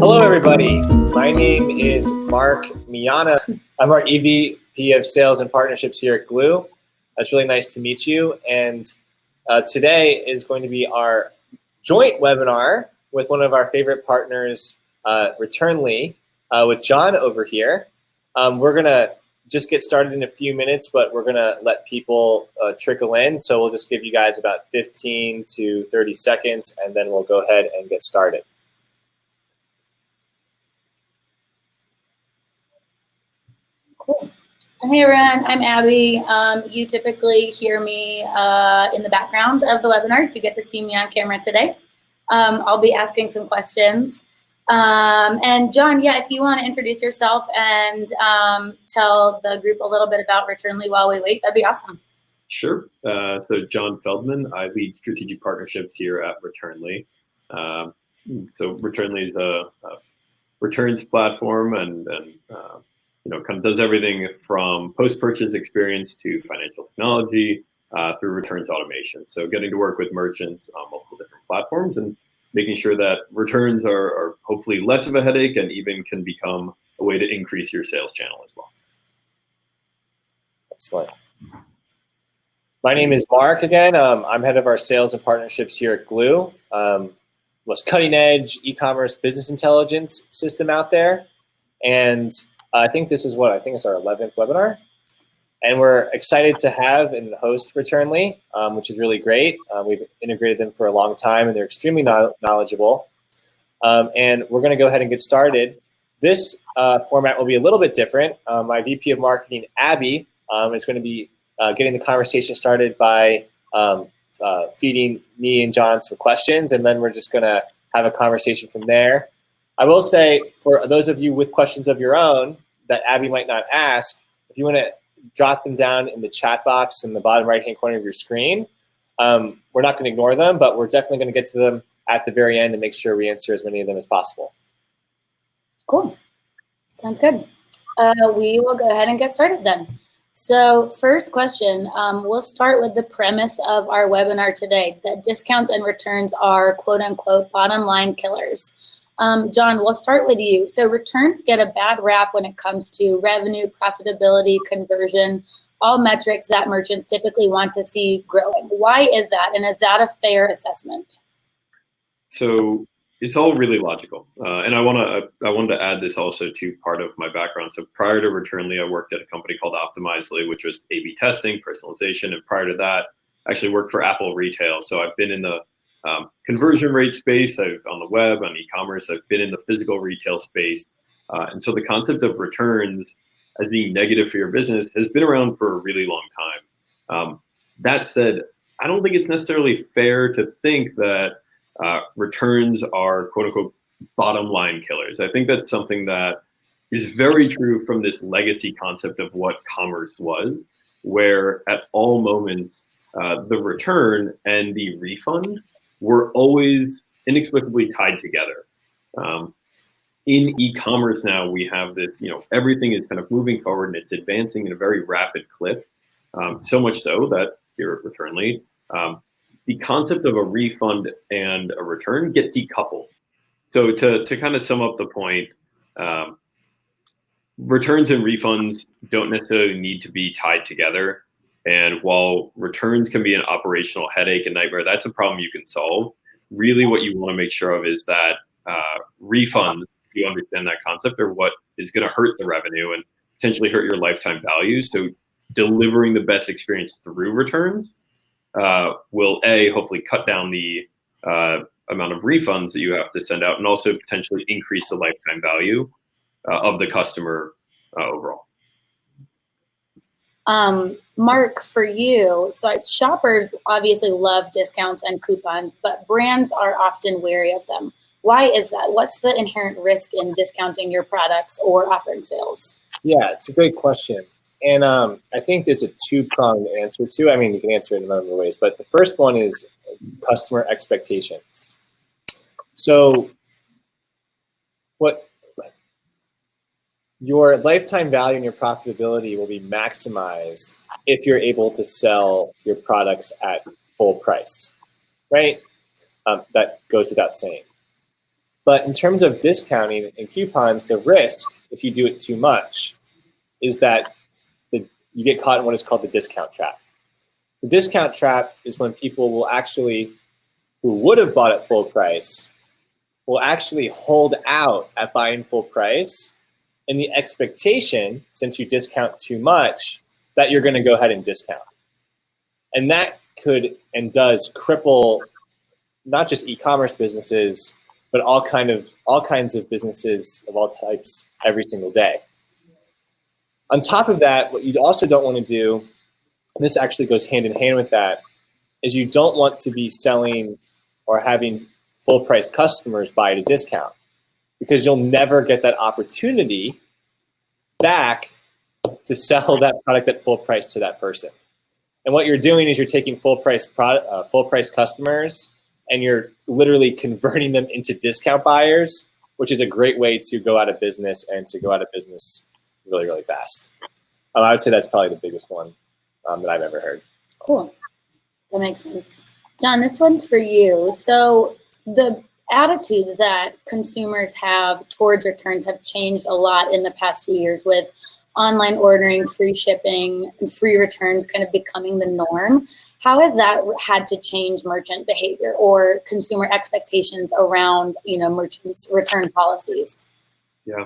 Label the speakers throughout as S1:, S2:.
S1: Hello, everybody. My name is Mark Miano. I'm our EVP of Sales and Partnerships here at Glew. It's really nice to meet you. And today is going to be our joint webinar with one of our favorite partners, Returnly, with John over here. We're going to just get started in a few minutes, but we're going to let people trickle in. So we'll just give you guys about 15 to 30 seconds, and then we'll go ahead and get started.
S2: Cool. Hey everyone, I'm Abby. You typically hear me in the background of the webinars. You get to see me on camera today. I'll be asking some questions. And John, yeah, if you want to introduce yourself and tell the group a little bit about Returnly while we wait, that'd be awesome.
S3: Sure. So John Feldman, I lead strategic partnerships here at Returnly. So Returnly is a returns platform and kind of does everything from post-purchase experience to financial technology through returns automation. So getting to work with merchants on multiple different platforms and making sure that returns are hopefully less of a headache and even can become a way to increase your sales channel as well.
S1: Excellent. My name is Mark again. I'm head of our sales and partnerships here at Glew. Most cutting edge e-commerce business intelligence system out there. And I think this is it's our 11th webinar. And we're excited to have and host Returnly, which is really great. We've integrated them for a long time, and they're extremely knowledgeable. And we're going to go ahead and get started. This format will be a little bit different. My VP of Marketing, Abby, is going to be getting the conversation started by feeding me and John some questions, and then we're just going to have a conversation from there. I will say, for those of you with questions of your own that Abby might not ask, if you want to jot them down in the chat box in the bottom right-hand corner of your screen, we're not going to ignore them, but we're definitely going to get to them at the very end and make sure we answer as many of them as possible.
S2: Cool. Sounds good. We will go ahead and get started then. So first question, we'll start with the premise of our webinar today, that discounts and returns are quote-unquote bottom line killers. John, we'll start with you. So returns get a bad rap when it comes to revenue, profitability, conversion, all metrics that merchants typically want to see growing. Why is that? And is that a fair assessment?
S3: So it's all really logical. And I wanted to add this also to part of my background. So prior to Returnly, I worked at a company called Optimizely, which was A/B testing, personalization. And prior to that, I actually worked for Apple Retail. So I've been in the conversion rate space, I've on the web, on e-commerce, I've been in the physical retail space. And so the concept of returns as being negative for your business has been around for a really long time. That said, I don't think it's necessarily fair to think that returns are quote unquote bottom line killers. I think that's something that is very true from this legacy concept of what commerce was, where at all moments, the return and the refund were always inexplicably tied together. In e-commerce now, we have this, everything is kind of moving forward and it's advancing in a very rapid clip. So much so that here at Returnly, the concept of a refund and a return get decoupled. So to kind of sum up the point, returns and refunds don't necessarily need to be tied together. And while returns can be an operational headache and nightmare, that's a problem you can solve. Really what you want to make sure of is that refunds, if you understand that concept, are what is going to hurt the revenue and potentially hurt your lifetime value. So delivering the best experience through returns will hopefully cut down the amount of refunds that you have to send out and also potentially increase the lifetime value of the customer overall.
S2: Mark, for you, so shoppers obviously love discounts and coupons, but brands are often wary of them. Why is that? What's the inherent risk in discounting your products or offering sales?
S1: Yeah, it's a great question. And I think there's a two-pronged answer to it. I mean, you can answer it in a number of ways, but the first one is customer expectations. So your lifetime value and your profitability will be maximized if you're able to sell your products at full price, right? That goes without saying. But in terms of discounting and coupons, the risk, if you do it too much, is that you get caught in what is called the discount trap. The discount trap is when people will actually, who would have bought at full price, will actually hold out at buying full price in the expectation, since you discount too much, that you're going to go ahead and discount. And that could and does cripple not just e-commerce businesses, but all kinds of businesses of all types every single day. On top of that, what you also don't want to do, and this actually goes hand in hand with that, is you don't want to be selling or having full price customers buy at a discount, because you'll never get that opportunity back to sell that product at full price to that person. And what you're doing is you're taking full price customers and you're literally converting them into discount buyers, which is a great way to go out of business and to go out of business really, really fast. I would say that's probably the biggest one that I've ever heard.
S2: Cool. That makes sense. John, this one's for you. So the attitudes that consumers have towards returns have changed a lot in the past few years, with online ordering, free shipping, and free returns kind of becoming the norm. How has that had to change merchant behavior or consumer expectations around, merchants' return policies?
S3: Yeah,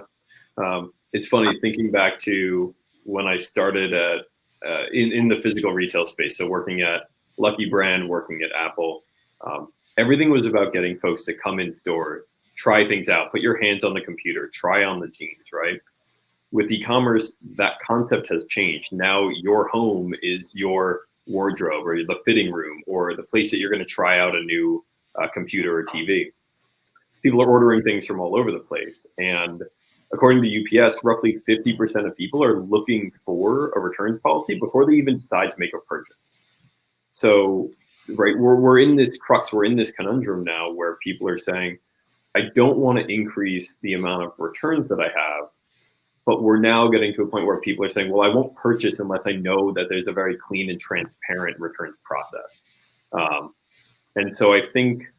S3: it's funny thinking back to when I started in the physical retail space. So working at Lucky Brand, working at Apple, everything was about getting folks to come in store, try things out, put your hands on the computer, try on the jeans, right? With e-commerce, that concept has changed. Now your home is your wardrobe or the fitting room or the place that you're going to try out a new computer or TV. People are ordering things from all over the place. And according to UPS, roughly 50% of people are looking for a returns policy before they even decide to make a purchase. So, right, we're in this crux, we're in this conundrum now where people are saying, I don't want to increase the amount of returns that I have, but we're now getting to a point where people are saying, well, I won't purchase unless I know that there's a very clean and transparent returns process. And so I think,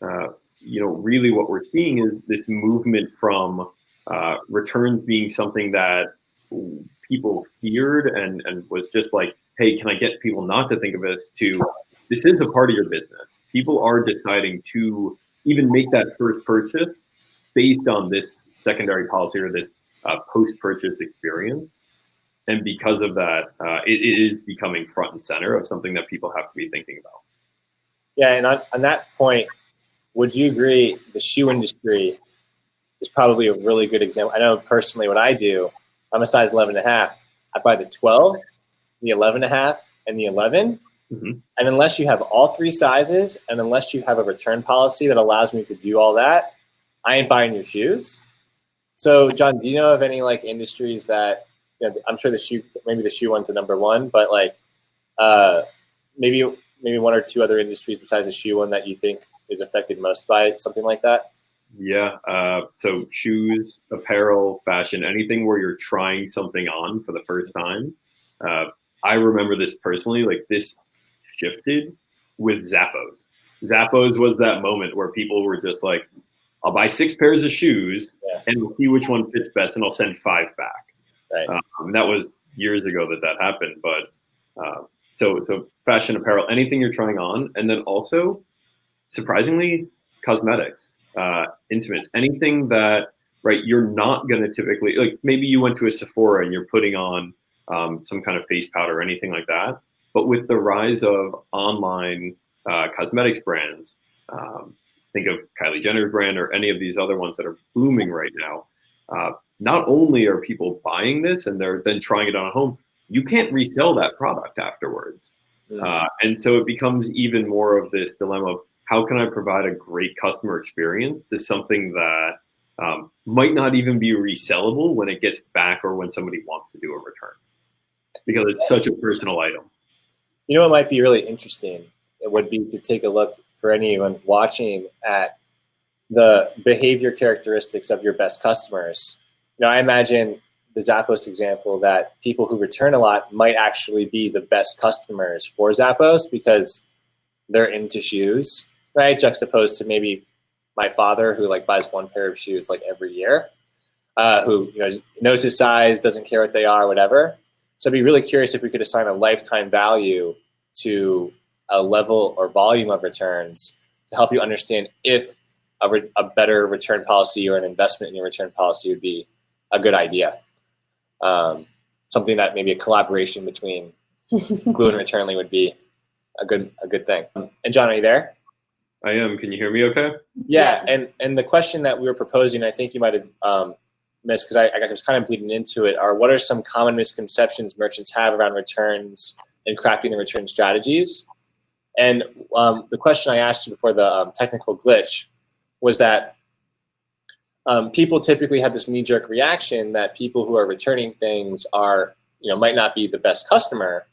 S3: really what we're seeing is this movement from returns being something that people feared and was just like, hey, can I get people not to think of this, to this is a part of your business. People are deciding to even make that first purchase based on this secondary policy or this post-purchase experience. And because of that, it is becoming front and center of something that people have to be thinking about.
S1: Yeah, and on that point, would you agree the shoe industry is probably a really good example? I know personally what I do, I'm a size 11.5. I buy the 12, the 11.5, and the 11.
S3: Mm-hmm.
S1: And unless you have all three sizes and unless you have a return policy that allows me to do all that, I ain't buying your shoes. So, John, do you know of any industries that, I'm sure maybe the shoe one's the number one, but maybe one or two other industries besides the shoe one that you think is affected most by something like that?
S3: Yeah. So shoes, apparel, fashion, anything where you're trying something on for the first time. I remember this personally, this shifted with Zappos. Zappos was that moment where people were just like, I'll buy 6 pairs of shoes and we'll see which one fits best and I'll send 5 back.
S1: Right.
S3: And that was years ago that happened. But so fashion, apparel, anything you're trying on. And then also, surprisingly, cosmetics, intimates, anything that, right, you're not going to typically, maybe you went to a Sephora and you're putting on some kind of face powder or anything like that. But with the rise of online cosmetics brands, think of Kylie Jenner's brand or any of these other ones that are booming right now. Not only are people buying this and they're then trying it on at home, you can't resell that product afterwards. And so it becomes even more of this dilemma of how can I provide a great customer experience to something that might not even be resellable when it gets back or when somebody wants to do a return, because it's such a personal item.
S1: You know what might be really interesting? It would be to take a look for anyone watching at the behavior characteristics of your best customers. I imagine the Zappos example that people who return a lot might actually be the best customers for Zappos because they're into shoes, right? Juxtaposed to maybe my father, who like buys one pair of shoes like every year, who knows his size, doesn't care what they are, whatever. So I'd be really curious if we could assign a lifetime value to a level or volume of returns to help you understand if a better return policy or an investment in your return policy would be a good idea. Something that maybe a collaboration between Glew and Returnly would be a good thing. And John, are you there?
S3: I am. Can you hear me okay?
S1: Yeah. And the question that we were proposing, I think you might have missed because I was kind of bleeding into it, are what are some common misconceptions merchants have around returns and crafting the return strategies? And the question I asked you before the technical glitch was that people typically have this knee-jerk reaction that people who are returning things are, might not be the best customer,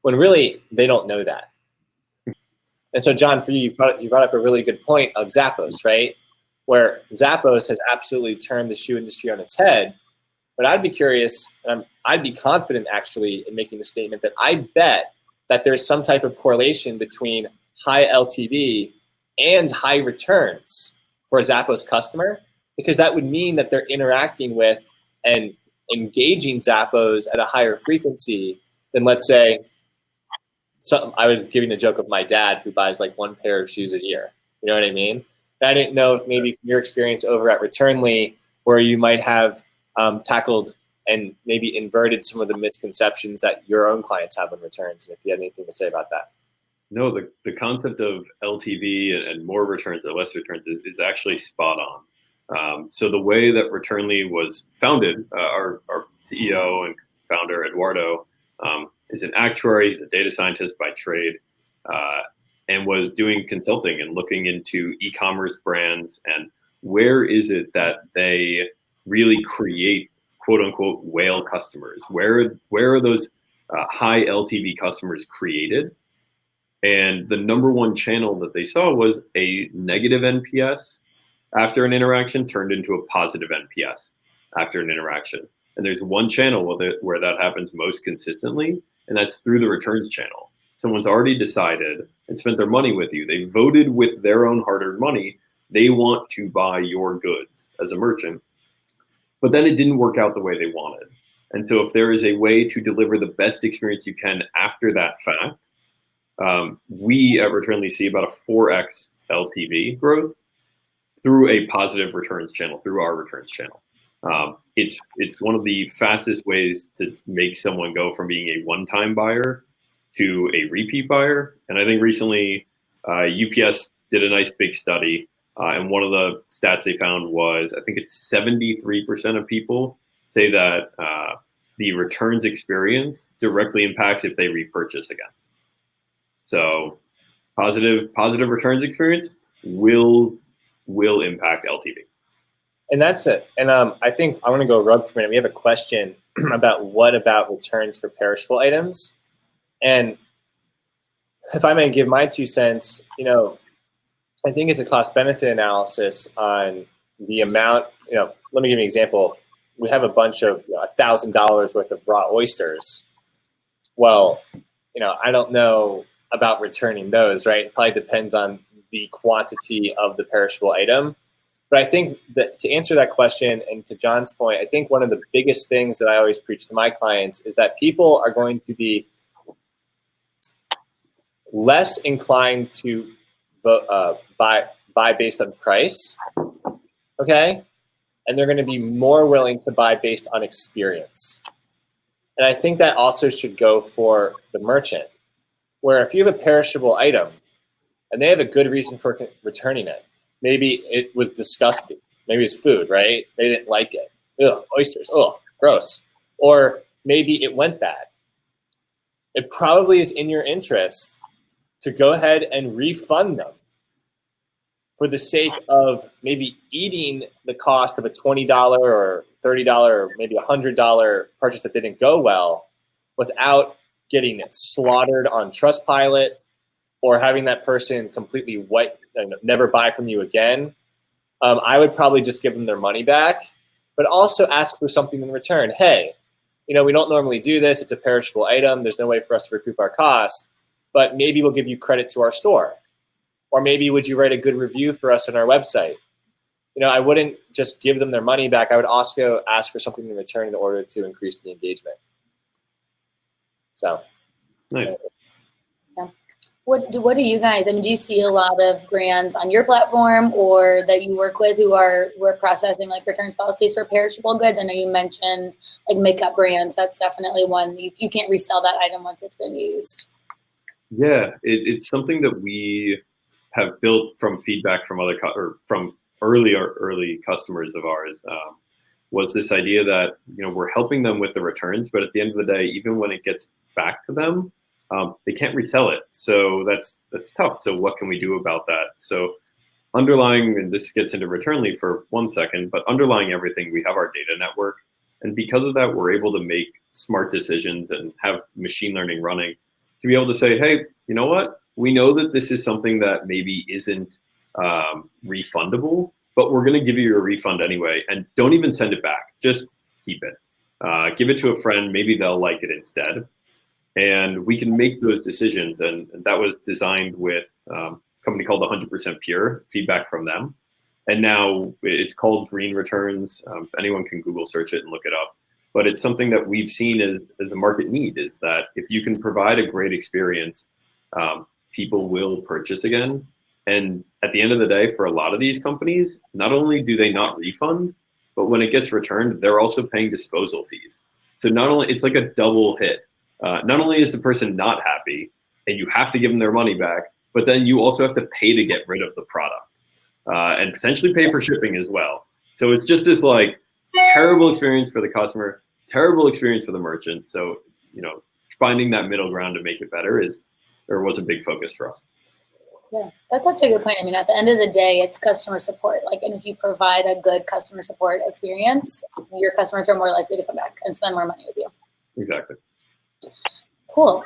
S1: when really they don't know that. And so, John, for you, you brought up a really good point of Zappos, right? Where Zappos has absolutely turned the shoe industry on its head. But I'd be curious, and I'd be confident actually in making the statement that I bet that there's some type of correlation between high LTV and high returns for a Zappos customer, because that would mean that they're interacting with and engaging Zappos at a higher frequency than, let's say, I was giving a joke of my dad who buys like one pair of shoes a year. You know what I mean? And I didn't know if maybe from your experience over at Returnly, where you might have tackled and maybe inverted some of the misconceptions that your own clients have on returns, and if you had anything to say about that.
S3: No, the concept of LTV and more returns or less returns is actually spot on. So the way that Returnly was founded, our CEO and founder, Eduardo, is an actuary. He's a data scientist by trade, and was doing consulting and looking into e-commerce brands and where is it that they really create quote unquote whale customers? Where are those high LTV customers created? And the number one channel that they saw was a negative NPS after an interaction turned into a positive NPS after an interaction. And there's one channel where that happens most consistently, and that's through the returns channel. Someone's already decided and spent their money with you. They voted with their own hard-earned money. They want to buy your goods as a merchant, but then it didn't work out the way they wanted. And so if there is a way to deliver the best experience you can after that fact, we at Returnly see about a 4x LTV growth through a positive returns channel, through our returns channel. It's one of the fastest ways to make someone go from being a one-time buyer to a repeat buyer. And I think recently UPS did a nice big study, and one of the stats they found was, I think it's 73% of people say that the returns experience directly impacts if they repurchase again. So positive returns experience will impact LTV.
S1: And that's it. And I think I want to go rogue for a minute. We have a question about what about returns for perishable items. And if I may give my 2 cents, I think it's a cost-benefit analysis on the amount. Let me give you an example. We have a bunch of $1,000 worth of raw oysters. Well, I don't know about returning those, right? It probably depends on the quantity of the perishable item. But I think that to answer that question, and to John's point, I think one of the biggest things that I always preach to my clients is that people are going to be less inclined to buy based on price, okay? And they're going to be more willing to buy based on experience. And I think that also should go for the merchant, where if you have a perishable item and they have a good reason for returning it, maybe it was disgusting, maybe it's food, right? They didn't like it. Ugh, oysters, oh, gross. Or maybe it went bad. It probably is in your interest to go ahead and refund them for the sake of maybe eating the cost of a $20 or $30 or maybe $100 purchase that didn't go well without getting slaughtered on Trustpilot or having that person completely white and never buy from you again. I would probably just give them their money back, but also ask for something in return. Hey, we don't normally do this. It's a perishable item. There's no way for us to recoup our costs, but maybe we'll give you credit to our store. Or maybe would you write a good review for us on our website? I wouldn't just give them their money back. I would also ask for something in return in order to increase the engagement. So,
S3: nice.
S2: Yeah. What do you guys, do you see a lot of brands on your platform or that you work with who are processing like returns policies for perishable goods? I know you mentioned like makeup brands. That's definitely one. You can't resell that item once it's been used.
S3: Yeah, it's something that we have built from feedback from from early customers of ours. Was this idea that we're helping them with the returns, but at the end of the day, even when it gets back to them, they can't resell it. So that's tough. So what can we do about that? So underlying, and this gets into Returnly for 1 second, but underlying everything, we have our data network, and because of that, we're able to make smart decisions and have machine learning running to be able to say, hey, you know what? We know that this is something that maybe isn't refundable, but we're going to give you a refund anyway, and don't even send it back. Just keep it. Give it to a friend. Maybe they'll like it instead. And we can make those decisions. And that was designed with a company called 100% Pure, feedback from them. And now it's called Green Returns. Anyone can Google search it and look it up. But it's something that we've seen as a market need, is that if you can provide a great experience, people will purchase again. And at the end of the day, for a lot of these companies, not only do they not refund, but when it gets returned, they're also paying disposal fees. So not only, it's like a double hit. Not only is the person not happy and you have to give them their money back, but then you also have to pay to get rid of the product and potentially pay for shipping as well. So it's just this like terrible experience for the customer, terrible experience for the merchant. So, finding that middle ground to make it better was a big focus for us.
S2: Yeah, that's such a good point. At the end of the day, it's customer support. And if you provide a good customer support experience, your customers are more likely to come back and spend more money with you.
S3: Exactly.
S2: Cool.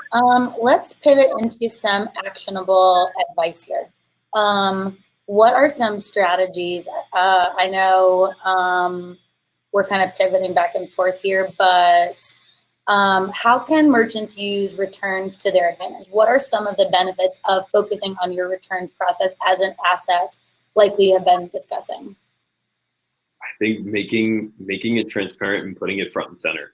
S2: Let's pivot into some actionable advice here. What are some strategies? I know we're kind of pivoting back and forth here, but how can merchants use returns to their advantage? What are some of the benefits of focusing on your returns process as an asset, like we have been discussing?
S3: I think making it transparent and putting it front and center.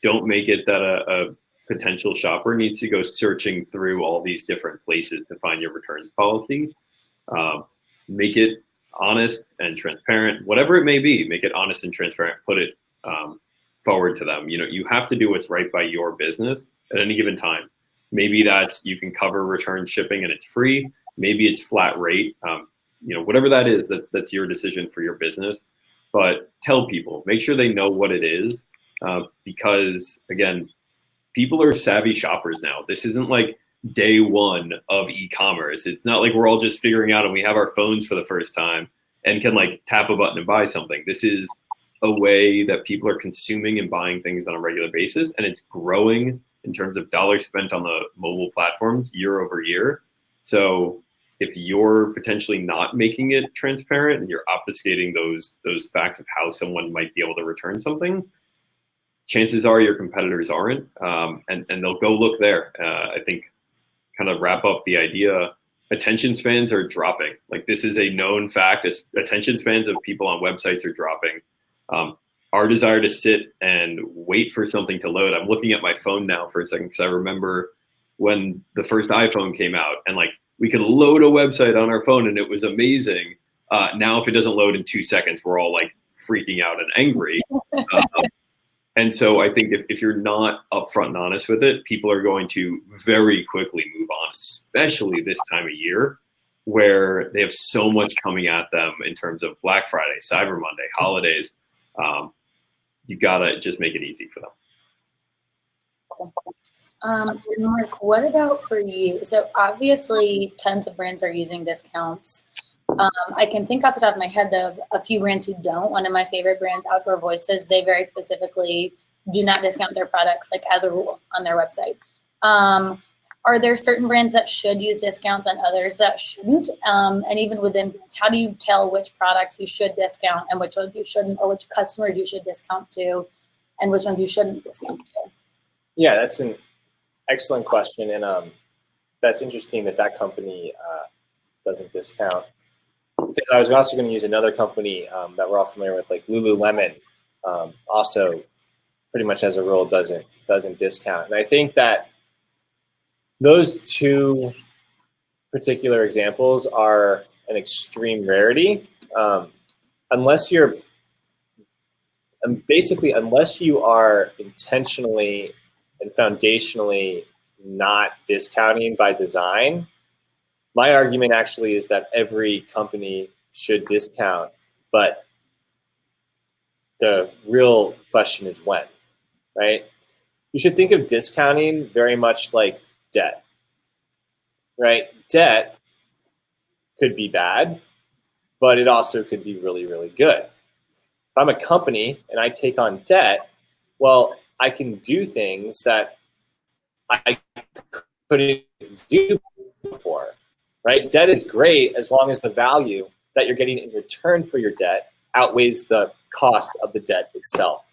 S3: Don't make it that a potential shopper needs to go searching through all these different places to find your returns policy. Make it honest and transparent, whatever it may be. Make it honest and transparent. Put it forward to them. You have to do what's right by your business at any given time. Maybe that's you can cover return shipping and it's free. Maybe it's flat rate. Whatever that is, that's your decision for your business. But tell people, make sure they know what it is, because again, people are savvy shoppers now. This isn't like day one of e-commerce. It's not like we're all just figuring out and we have our phones for the first time and can like tap a button and buy something. This is a way that people are consuming and buying things on a regular basis, and it's growing in terms of dollars spent on the mobile platforms year over year. So if you're potentially not making it transparent and you're obfuscating those facts of how someone might be able to return something, chances are your competitors aren't, and they'll go look there. I think kind of wrap up the idea, attention spans are dropping. Like this is a known fact. Attention spans of people on websites are dropping. Our desire to sit and wait for something to load. I'm looking at my phone now for a second because I remember when the first iPhone came out and like we could load a website on our phone and it was amazing. Now if it doesn't load in 2 seconds, we're all like freaking out and angry. And so I think if you're not upfront and honest with it, people are going to very quickly move on, especially this time of year where they have so much coming at them in terms of Black Friday, Cyber Monday, holidays. You gotta just make it easy for them.
S2: Cool. Mark, what about for you? So obviously tons of brands are using discounts. I can think off the top of my head of a few brands who don't. One of my favorite brands, Outdoor Voices, they very specifically do not discount their products, like as a rule, on their website. Are there certain brands that should use discounts and others that shouldn't? And even within brands, how do you tell which products you should discount and which ones you shouldn't, or which customers you should discount to and which ones you shouldn't discount to?
S1: Yeah, that's an excellent question. And that's interesting that company discount. Because I was also going to use another company that we're all familiar with, like Lululemon, also pretty much as a rule doesn't discount. And I think that those two particular examples are an extreme rarity, unless you are intentionally and foundationally not discounting by design. My argument actually is that every company should discount, but the real question is when, right? You should think of discounting very much like debt, right? Debt could be bad, but it also could be really, really good. If I'm a company and I take on debt, well, I can do things that I couldn't do before, right? Debt is great as long as the value that you're getting in return for your debt outweighs the cost of the debt itself.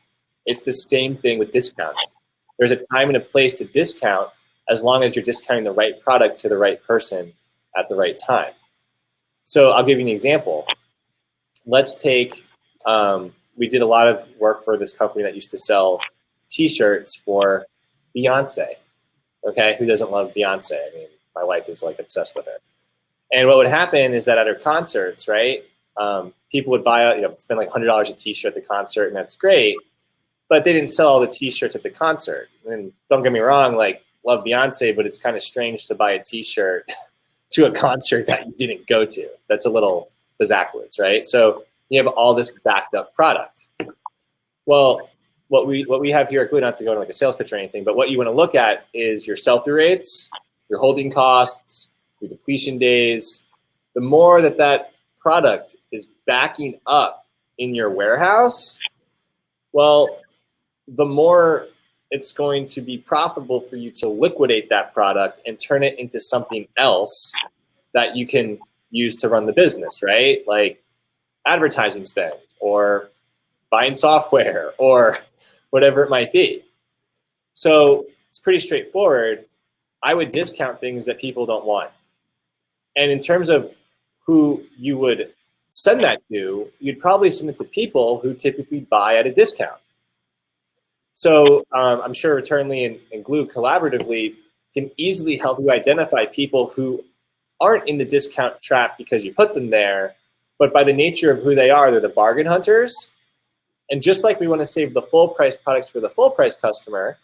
S1: It's the same thing with discounting. There's a time and a place to discount as long as you're discounting the right product to the right person at the right time. So I'll give you an example. Let's take, we did a lot of work for this company that used to sell t-shirts for Beyonce. Okay, who doesn't love Beyonce? I mean, my wife is like obsessed with her. And what would happen is that at her concerts, right, people would buy, spend like $100 a t-shirt at the concert, and that's great. But they didn't sell all the t-shirts at the concert. And don't get me wrong, like, love Beyonce, but it's kind of strange to buy a t-shirt to a concert that you didn't go to. That's a little backwards, right? So you have all this backed up product. Well, what we have here at Glew, not to go into like a sales pitch or anything, but what you want to look at is your sell-through rates, your holding costs, your depletion days. The more that product is backing up in your warehouse, well, the more it's going to be profitable for you to liquidate that product and turn it into something else that you can use to run the business, right? Like advertising spend or buying software or whatever it might be. So it's pretty straightforward. I would discount things that people don't want. And in terms of who you would send that to, you'd probably send it to people who typically buy at a discount. So I'm sure Returnly and Glew collaboratively can easily help you identify people who aren't in the discount trap because you put them there, but by the nature of who they are, they're the bargain hunters. And just like we want to save the full price products for the full price customer,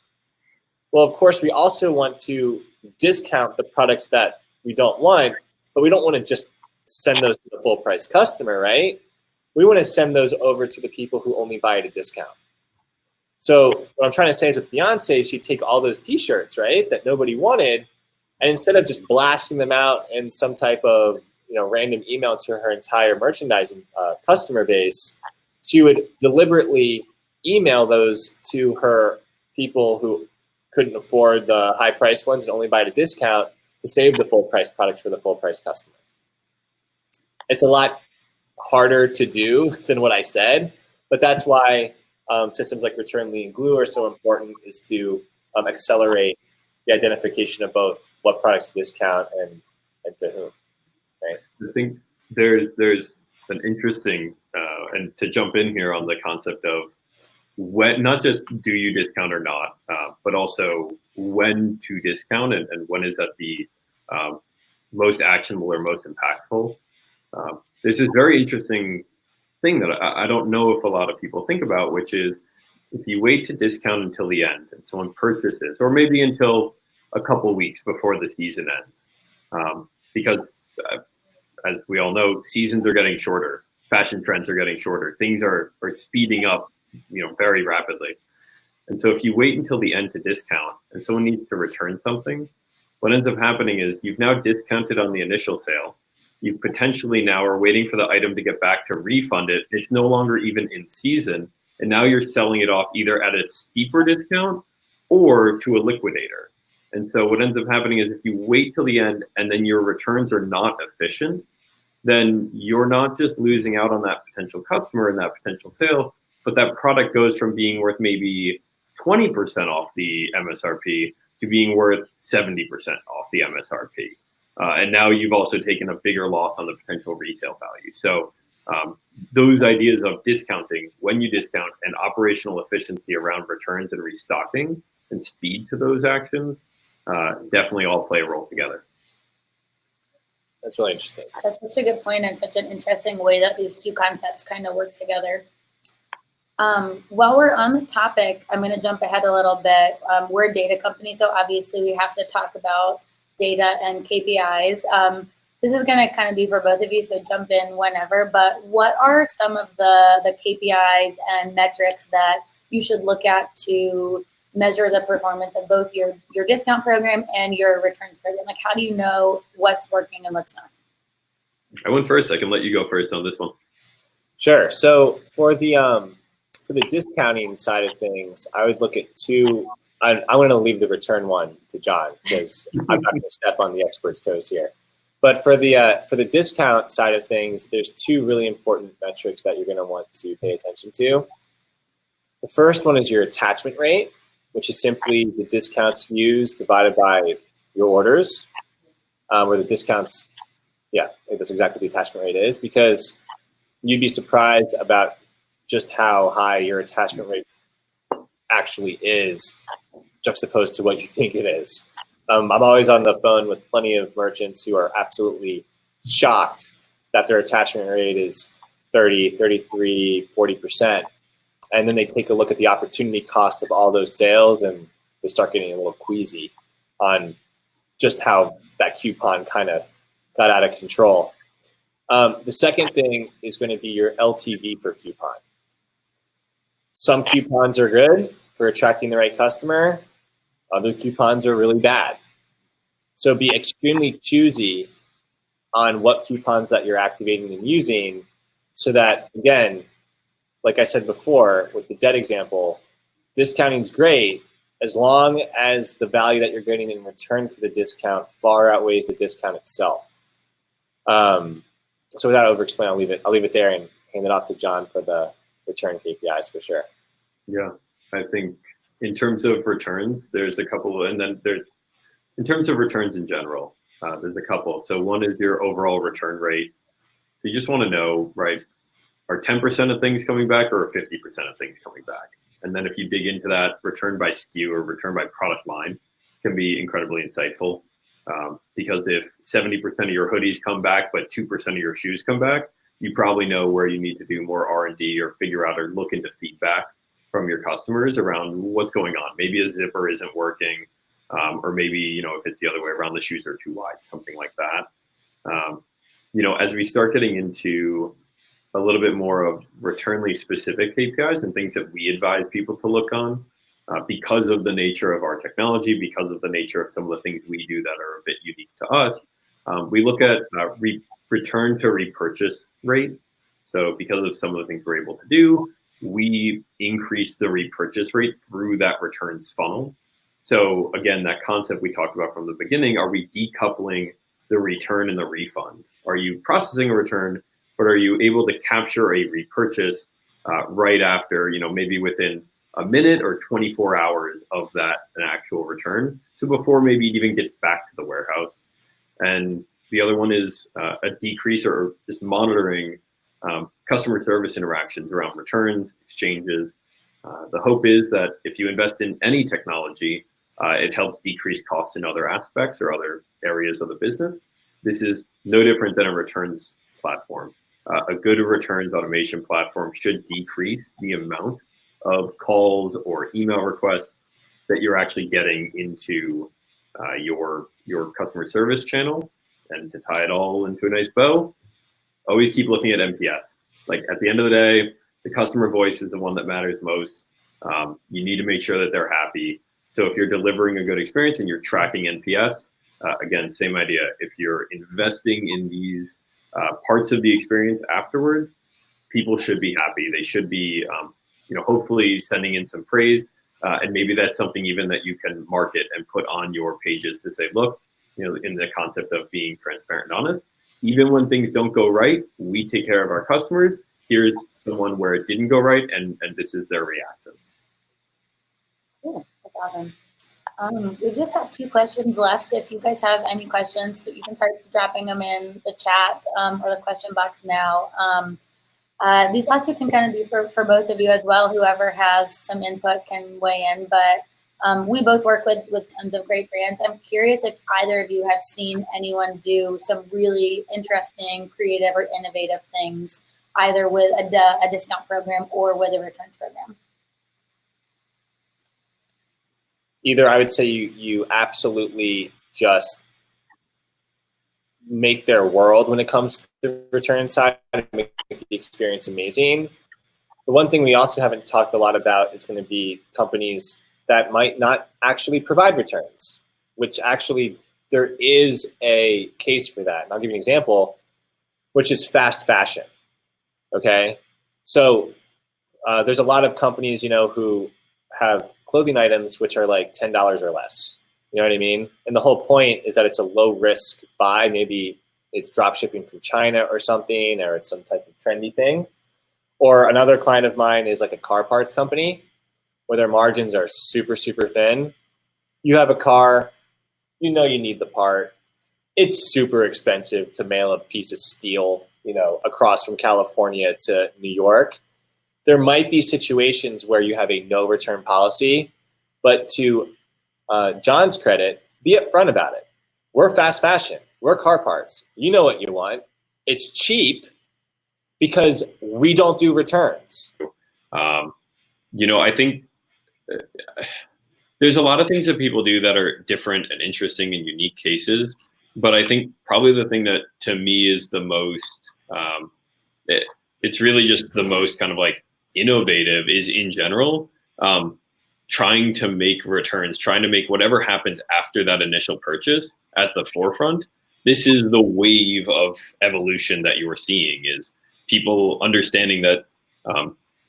S1: well, of course, we also want to discount the products that we don't want, but we don't want to just send those to the full price customer, right? We want to send those over to the people who only buy at a discount. So what I'm trying to say is with Beyonce, she'd take all those t-shirts, right, that nobody wanted, and instead of just blasting them out in some type of random email to her entire merchandising customer base, she would deliberately email those to her people who couldn't afford the high price ones and only buy at a discount to save the full price products for the full price customer. It's a lot harder to do than what I said, but that's why systems like Returnly and Glew are so important, is to accelerate the identification of both what products to discount and to whom. Right?
S3: I think there's an interesting, and to jump in here on the concept of when, not just do you discount or not, but also when to discount and when is that the most actionable or most impactful. There's this very interesting thing that I don't know if a lot of people think about, which is if you wait to discount until the end and someone purchases, or maybe until a couple weeks before the season ends, because as we all know, seasons are getting shorter, fashion trends are getting shorter, things are speeding up, very rapidly. And so if you wait until the end to discount and someone needs to return something, what ends up happening is you've now discounted on the initial sale. You potentially now are waiting for the item to get back to refund it. It's no longer even in season. And now you're selling it off either at a steeper discount or to a liquidator. And so what ends up happening is if you wait till the end and then your returns are not efficient, then you're not just losing out on that potential customer and that potential sale, but that product goes from being worth maybe 20% off the MSRP to being worth 70% off the MSRP. And now you've also taken a bigger loss on the potential resale value. So those ideas of discounting, when you discount, and operational efficiency around returns and restocking and speed to those actions definitely all play a role together.
S1: That's really interesting.
S2: That's such a good point and such an interesting way that these two concepts kind of work together. While we're on the topic, I'm going to jump ahead a little bit. We're a data company, so obviously we have to talk about data and KPIs. This is going to kind of be for both of you, so jump in whenever. But what are some of the KPIs and metrics that you should look at to measure the performance of both your discount program and your returns program? Like, how do you know what's working and what's not?
S3: I went first. I can let you go first on this one.
S1: Sure. So for the discounting side of things, I would look at two. I'm going to leave the return one to John because I'm not going to step on the expert's toes here. But for the discount side of things, there's two really important metrics that you're going to want to pay attention to. The first one is your attachment rate, which is simply the discounts used divided by your orders, where the discounts, yeah, that's exactly what the attachment rate is, because you'd be surprised about just how high your attachment rate actually is juxtaposed to what you think it is. I'm always on the phone with plenty of merchants who are absolutely shocked that their attachment rate is 30, 33, 40%. And then they take a look at the opportunity cost of all those sales and they start getting a little queasy on just how that coupon kind of got out of control. The second thing is going to be your LTV per coupon. Some coupons are good for attracting the right customer. Other coupons are really bad. So be extremely choosy on what coupons that you're activating and using so that, again, like I said before with the debt example, discounting is great as long as the value that you're getting in return for the discount far outweighs the discount itself. So without over-explaining, I'll leave it there and hand it off to John for the return KPIs for sure.
S3: Yeah, I think in terms of returns, there's a couple, and then in terms of returns in general, there's a couple. So one is your overall return rate. So you just want to know, right, are 10% of things coming back or 50% of things coming back? And then if you dig into that, return by SKU or return by product line can be incredibly insightful. Because if 70% of your hoodies come back, but 2% of your shoes come back, you probably know where you need to do more R&D or figure out or look into feedback from your customers around what's going on. Maybe a zipper isn't working, or maybe, if it's the other way around, the shoes are too wide, something like that. As we start getting into a little bit more of returnly specific KPIs and things that we advise people to look on, because of the nature of our technology, because of the nature of some of the things we do that are a bit unique to us, we look at return to repurchase rate. So because of some of the things we're able to do, we increase the repurchase rate through that returns funnel. So again, that concept we talked about from the beginning, are we decoupling the return and the refund? Are you processing a return, but are you able to capture a repurchase right after, maybe within a minute or 24 hours of an actual return? So before maybe it even gets back to the warehouse. And the other one is a decrease or just monitoring customer service interactions around returns, exchanges. The hope is that if you invest in any technology, it helps decrease costs in other aspects or other areas of the business. This is no different than a returns platform. A good returns automation platform should decrease the amount of calls or email requests that you're actually getting into your customer service channel. And to tie it all into a nice bow, always keep looking at NPS. Like at the end of the day, the customer voice is the one that matters most. You need to make sure that they're happy. So if you're delivering a good experience and you're tracking NPS, again, same idea. If you're investing in these parts of the experience afterwards, people should be happy. They should be, hopefully sending in some praise. And maybe that's something even that you can market and put on your pages to say, look, in the concept of being transparent and honest, even when things don't go right, we take care of our customers. Here's someone where it didn't go right, and this is their reaction.
S2: Cool. That's awesome. We just have 2 questions left, so if you guys have any questions, you can start dropping them in the chat or the question box now. These last 2 can kind of be for both of you as well. Whoever has some input can weigh in, but we both work with tons of great brands. I'm curious if either of you have seen anyone do some really interesting, creative, or innovative things, either with a discount program or with a returns program.
S1: Either I would say you absolutely just make their world when it comes to the return side and make the experience amazing. The one thing we also haven't talked a lot about is going to be companies that might not actually provide returns, which actually there is a case for that. And I'll give you an example, which is fast fashion. Okay, so there's a lot of companies, who have clothing items which are like $10 or less. You know what I mean? And the whole point is that it's a low risk buy. Maybe it's drop shipping from China or something, or it's some type of trendy thing. Or another client of mine is like a car parts company where their margins are super, super thin. You have a car, you need the part. It's super expensive to mail a piece of steel, across from California to New York. There might be situations where you have a no return policy, but to John's credit, be upfront about it. We're fast fashion. We're car parts. You know what you want. It's cheap because we don't do returns.
S3: I think there's a lot of things that people do that are different and interesting and unique cases. But I think probably the thing that to me is the most, it's really just the most kind of like innovative is in general, trying to make returns, trying to make whatever happens after that initial purchase at the forefront. This is the wave of evolution that you are seeing, is people understanding that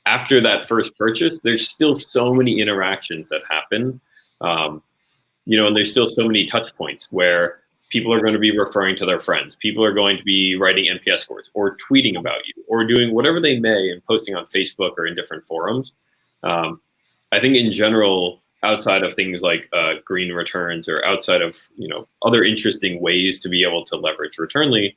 S3: after that first purchase, there's still so many interactions that happen, and there's still so many touch points where people are going to be referring to their friends. People are going to be writing NPS scores or tweeting about you or doing whatever they may and posting on Facebook or in different forums. I think in general, outside of things like green returns or outside of other interesting ways to be able to leverage Returnly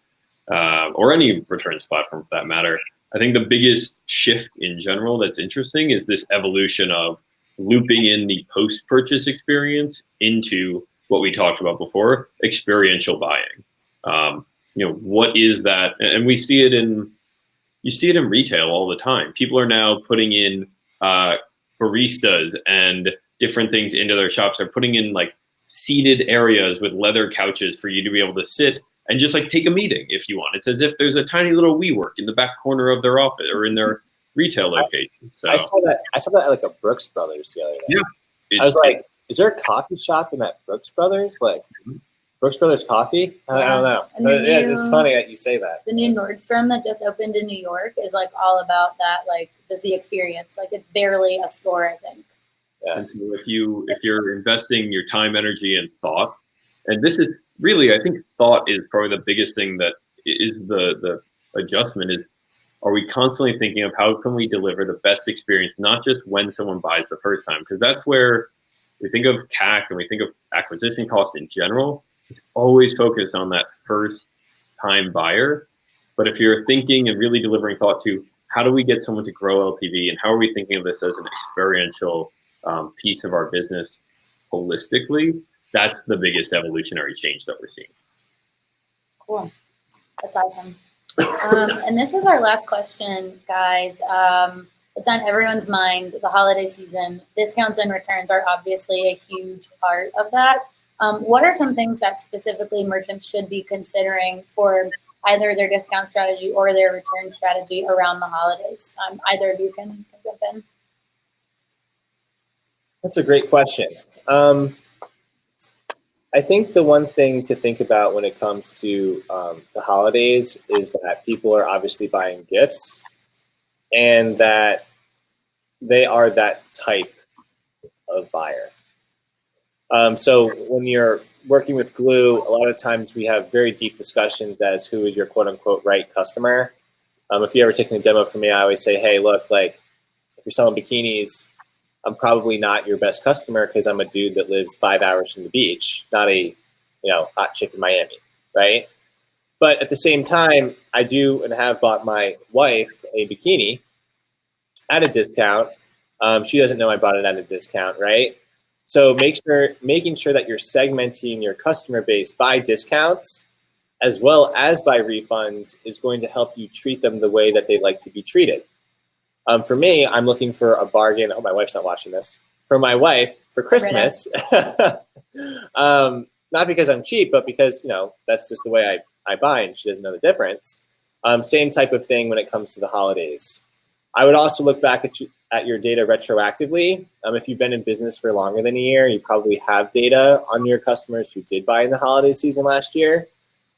S3: or any returns platform for that matter, I think the biggest shift in general that's interesting is this evolution of looping in the post-purchase experience into what we talked about before, experiential buying. What is that? And you see it in retail all the time. People are now putting in baristas and different things into their shops. They're putting in like seated areas with leather couches for you to be able to sit and just like take a meeting if you want. It's as if there's a tiny little WeWork in the back corner of their office or in their retail location. So
S1: I saw that at like a Brooks Brothers the other day.
S3: Yeah,
S1: I was like, is there a coffee shop in that Brooks Brothers? Like Brooks Brothers Coffee? I don't know. It's funny that you say that.
S2: The new Nordstrom that just opened in New York is like all about that, like just the experience. Like it's barely a store, I think.
S3: Yeah. And so if you're investing your time, energy, and thought, and this is really, I think thought is probably the biggest thing that is the adjustment is, are we constantly thinking of how can we deliver the best experience, not just when someone buys the first time? Because that's where we think of CAC and we think of acquisition cost in general. It's always focused on that first time buyer. But if you're thinking and really delivering thought to how do we get someone to grow LTV and how are we thinking of this as an experiential piece of our business holistically, that's the biggest evolutionary change that we're seeing.
S2: Cool. That's awesome. And this is our last question, guys. It's on everyone's mind, the holiday season. Discounts and returns are obviously a huge part of that. What are some things that specifically merchants should be considering for either their discount strategy or their return strategy around the holidays? Either of you can jump in.
S1: That's a great question. I think the one thing to think about when it comes to the holidays is that people are obviously buying gifts and that they are that type of buyer. So when you're working with Glew, a lot of times we have very deep discussions as who is your quote unquote right customer. If you ever taken a demo from me, I always say, hey, look, like if you're selling bikinis, I'm probably not your best customer because I'm a dude that lives 5 hours from the beach, not a, hot chick in Miami, right? But at the same time, I do and have bought my wife a bikini at a discount. She doesn't know I bought it at a discount, right? So making sure that you're segmenting your customer base by discounts as well as by refunds is going to help you treat them the way that they like to be treated. For me, I'm looking for a bargain. Oh, my wife's not watching this. For my wife, for Christmas, not because I'm cheap, but because, that's just the way I buy and she doesn't know the difference. Same type of thing when it comes to the holidays. I would also look back at your data retroactively. If you've been in business for longer than a year, you probably have data on your customers who did buy in the holiday season last year.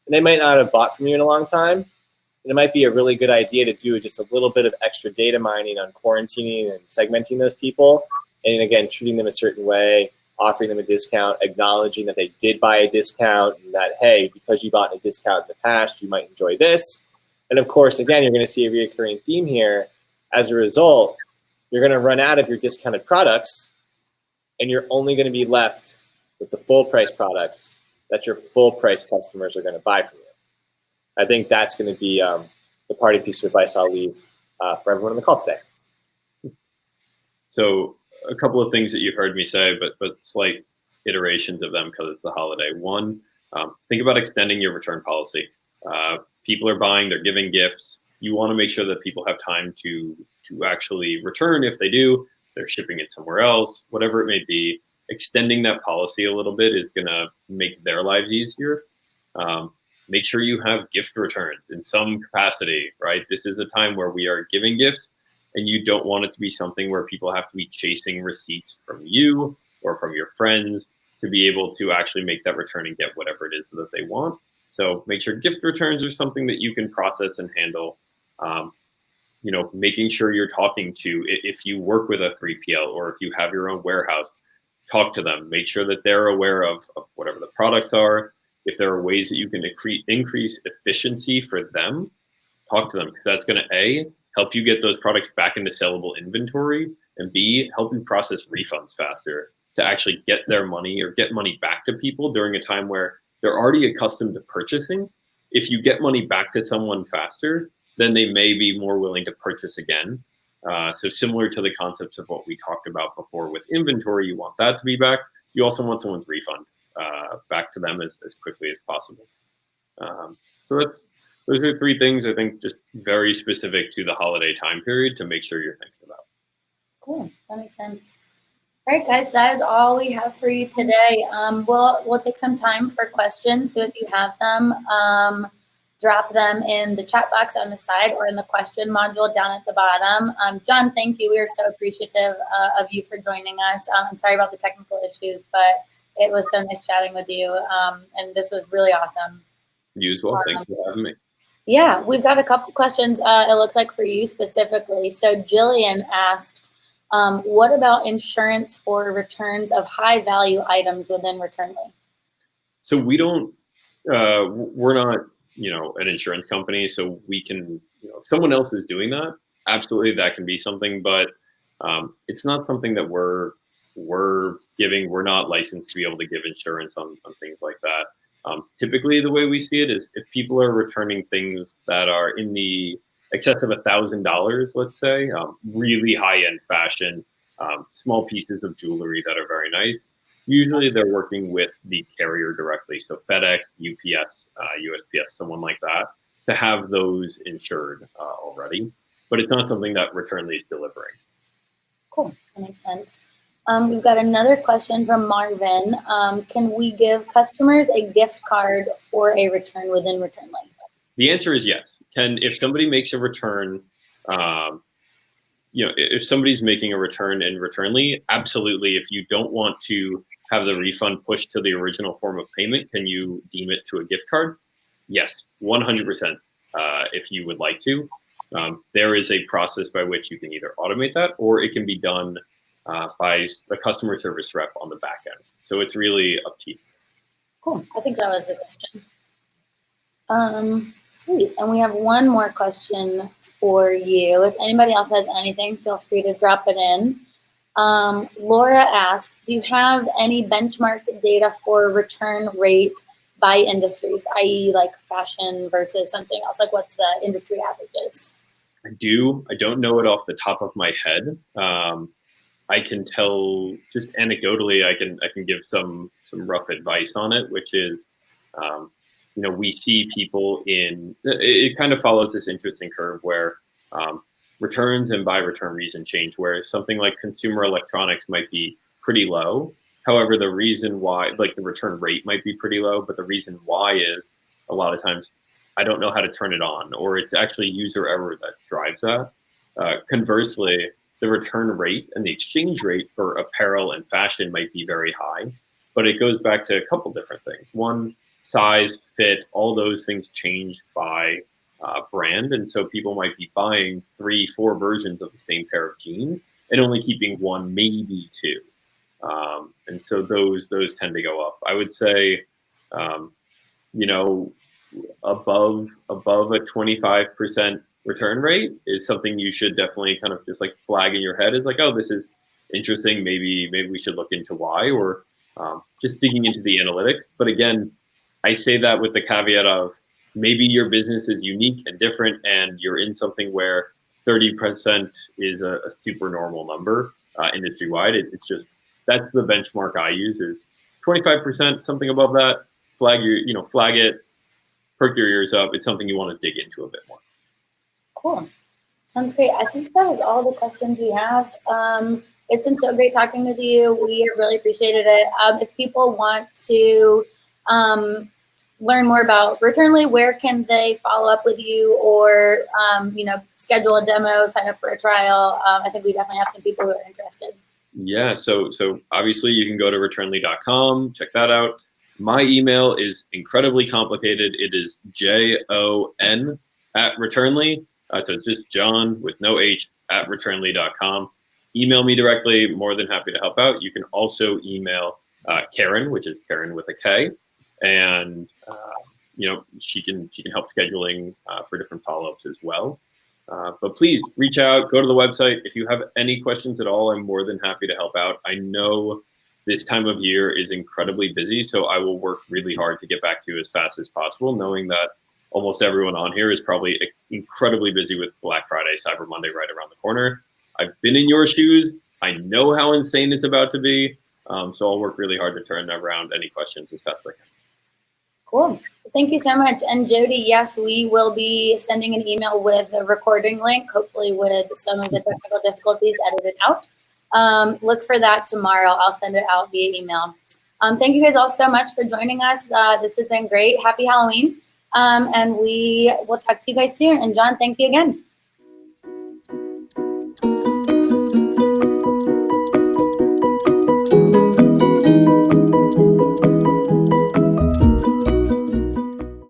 S1: And they might not have bought from you in a long time. And it might be a really good idea to do just a little bit of extra data mining on quarantining and segmenting those people. And again, treating them a certain way, offering them a discount, acknowledging that they did buy a discount and that, hey, because you bought a discount in the past, you might enjoy this. And of course, again, you're going to see a recurring theme here. As a result, you're going to run out of your discounted products and you're only going to be left with the full price products that your full price customers are going to buy from you. I think that's going to be the parting piece of advice I'll leave for everyone on the call today.
S3: So a couple of things that you've heard me say, but slight iterations of them because it's the holiday. One, think about extending your return policy. People are buying, they're giving gifts. You want to make sure that people have time to actually return. If they do, they're shipping it somewhere else, whatever it may be. Extending that policy a little bit is going to make their lives easier. Make sure you have gift returns in some capacity, right? This is a time where we are giving gifts and you don't want it to be something where people have to be chasing receipts from you or from your friends to be able to actually make that return and get whatever it is that they want. So make sure gift returns are something that you can process and handle. Making sure you're talking to, if you work with a 3PL or if you have your own warehouse, talk to them, make sure that they're aware of whatever the products are. If there are ways that you can increase efficiency for them, talk to them, because that's going to A, help you get those products back into sellable inventory, and B, help you process refunds faster to actually get their money or get money back to people during a time where they're already accustomed to purchasing. If you get money back to someone faster, then they may be more willing to purchase again. So similar to the concepts of what we talked about before with inventory, you want that to be back. You also want someone's refund back to them as quickly as possible. So those are three things I think just very specific to the holiday time period to make sure you're thinking about.
S2: Cool, that makes sense. All right, guys, that is all we have for you today. We'll take some time for questions. So if you have them, drop them in the chat box on the side or in the question module down at the bottom. John, thank you. We are so appreciative of you for joining us. I'm sorry about the technical issues, but it was so nice chatting with you. And this was really awesome.
S3: You as well. Thank you for having me.
S2: Yeah, we've got a couple questions, it looks like, for you specifically. So Jillian asked, what about insurance for returns of high value items within Returnly?
S3: So we don't, we're not, an insurance company, so we can, if someone else is doing that, absolutely that can be something, but it's not something that we're giving. We're not licensed to be able to give insurance on things like that. Typically, the way we see it is if people are returning things that are in the excess of $1,000, let's say, really high-end fashion, small pieces of jewelry that are very nice. Usually they're working with the carrier directly, so FedEx, UPS, USPS, someone like that, to have those insured already. But it's not something that Returnly is delivering.
S2: Cool, that makes sense. We've got another question from Marvin. Can we give customers a gift card for a return within Returnly?
S3: The answer is yes. If somebody makes a return, if somebody's making a return in Returnly, absolutely. If you don't want to have the refund pushed to the original form of payment, can you deem it to a gift card? Yes, 100%. If you would like to, there is a process by which you can either automate that or it can be done by a customer service rep on the back end. So it's really up to you.
S2: Cool. I think that was the question. Sweet. And we have one more question for you. If anybody else has anything, feel free to drop it in. Laura asked, do you have any benchmark data for return rate by industries, i.e. like fashion versus something else? Like what's the industry averages?
S3: I do. I don't know it off the top of my head. I can tell just anecdotally. I can give some rough advice on it, which is, we see people in. It kind of follows this interesting curve where returns and by return reason change. Where something like consumer electronics might be pretty low. However, the reason why, like the return rate might be pretty low, but the reason why is a lot of times I don't know how to turn it on, or it's actually user error that drives that. Conversely, the return rate and the exchange rate for apparel and fashion might be very high, but it goes back to a couple different things. One, size, fit, all those things change by brand, and so people might be buying 3-4 versions of the same pair of jeans and only keeping one, maybe two. And so those tend to go up. I would say, above a 25% return rate is something you should definitely kind of just like flag in your head as like, oh, this is interesting. Maybe we should look into why, or just digging into the analytics. But again, I say that with the caveat of maybe your business is unique and different, and you're in something where 30% is a super normal number industry wide. It's just that's the benchmark I use is 25%, something above that. Flag it. Perk your ears up. It's something you want to dig into a bit more.
S2: Cool. Sounds great. I think that was all the questions we have. It's been so great talking with you. We really appreciated it. If people want to learn more about Returnly, where can they follow up with you, or schedule a demo, sign up for a trial? I think we definitely have some people who are interested.
S3: Yeah, so obviously you can go to returnly.com, check that out. My email is incredibly complicated. It is JON@Returnly. So it's just John with no H at returnly.com. Email me directly. More than happy to help out. You can also email Karen, which is Karen with a K, and she can help scheduling for different follow-ups as well. But please reach out, go to the website. If you have any questions at all, I'm more than happy to help out. I know this time of year is incredibly busy, so I will work really hard to get back to you as fast as possible, knowing that almost everyone on here is probably incredibly busy with Black Friday, Cyber Monday right around the corner. I've been in your shoes. I know how insane it's about to be, so I'll work really hard to turn around any questions as fast as I can.
S2: Cool. Thank you so much. And Jody, yes, we will be sending an email with a recording link, hopefully with some of the technical difficulties edited out. Look for that tomorrow. I'll send it out via email. Thank you guys all so much for joining us. This has been great. Happy Halloween. And we will talk to you guys soon. And John, thank you again.